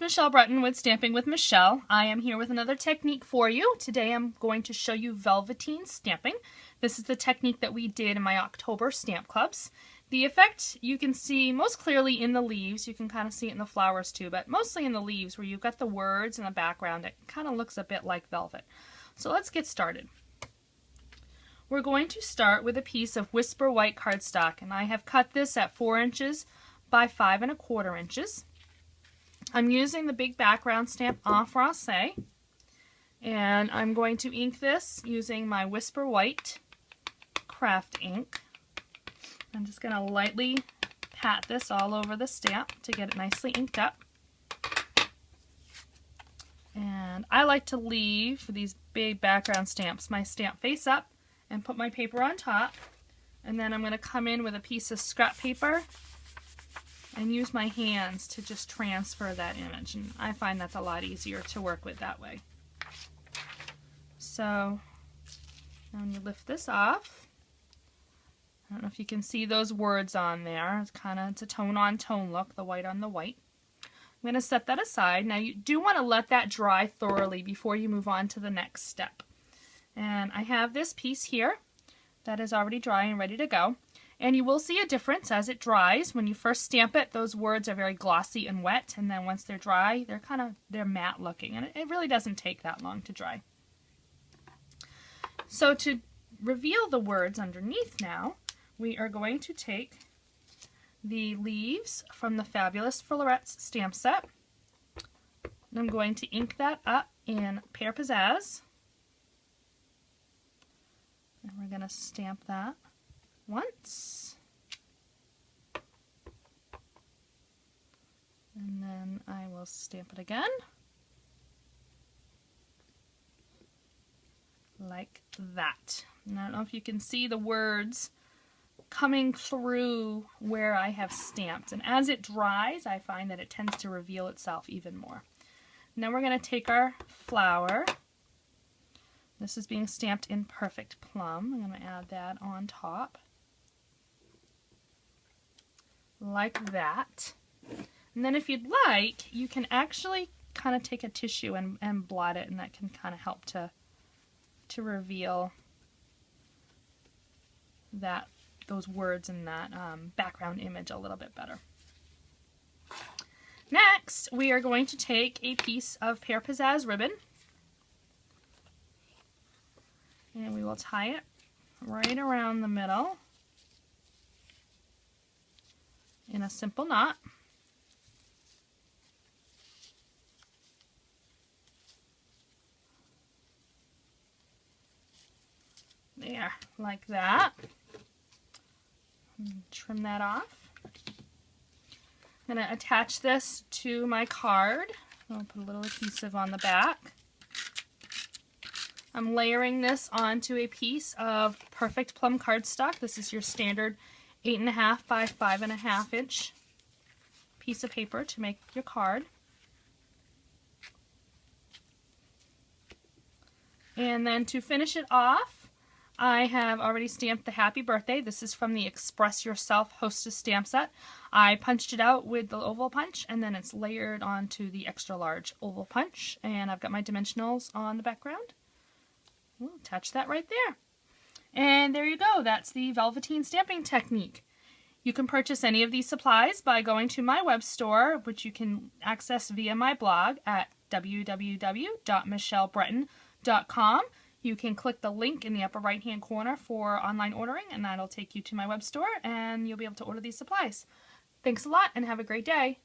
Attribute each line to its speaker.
Speaker 1: Michelle Breton with Stamping with Michelle. I am here with another technique for you. Today I'm going to show you Velveteen Stamping. This is the technique that we did in my October stamp clubs. The effect you can see most clearly in the leaves. You can kind of see it in the flowers too, but mostly in the leaves where you've got the words in the background. It kind of looks a bit like velvet. So let's get started. We're going to start with a piece of Whisper White cardstock, and I have cut this at 4 inches by 5 1/4 inches. I'm using the big background stamp en français, and I'm going to ink this using my Whisper White craft ink. I'm just going to lightly pat this all over the stamp to get it nicely inked up. And I like to leave, for these big background stamps, my stamp face up and put my paper on top. And then I'm going to come in with a piece of scrap paper and use my hands to just transfer that image. And I find that's a lot easier to work with that way. So now when you lift this off, I don't know if you can see those words on there. It's a tone on tone look, the white on the white. I'm going to set that aside. Now you do want to let that dry thoroughly before you move on to the next step. And I have this piece here that is already dry and ready to go. And you will see a difference as it dries. When you first stamp it, those words are very glossy and wet, and then once they're dry, they're matte looking, and it really doesn't take that long to dry. So to reveal the words underneath now, we are going to take the leaves from the Fabulous Florets stamp set. I'm going to ink that up in Pear Pizzazz. And we're going to stamp that once. And then I will stamp it again. Like that. And I don't know if you can see the words coming through where I have stamped. And as it dries, I find that it tends to reveal itself even more. Now we're going to take our flower. This is being stamped in Perfect Plum. I'm going to add that on top. Like that. And then if you'd like, you can actually kind of take a tissue and blot it, and that can kind of help to reveal those words in that background image a little bit better. Next, we are going to take a piece of Pear Pizzazz ribbon, and we will tie it right around the middle in a simple knot. There, like that. Trim that off. I'm going to attach this to my card. I'll put a little adhesive on the back. I'm layering this onto a piece of Perfect Plum cardstock. This is your standard 8 1/2 by 5 1/2 inch piece of paper to make your card. And then to finish it off, I have already stamped the Happy Birthday. This is from the Express Yourself Hostess stamp set. I punched it out with the oval punch, and then it's layered onto the extra large oval punch. And I've got my dimensionals on the background. We'll attach that right there. And there you go. That's the Velveteen Stamping Technique. You can purchase any of these supplies by going to my web store, which you can access via my blog at www.michellebreton.com. You can click the link in the upper right hand corner for online ordering, and that'll take you to my web store, and you'll be able to order these supplies. Thanks a lot, and have a great day.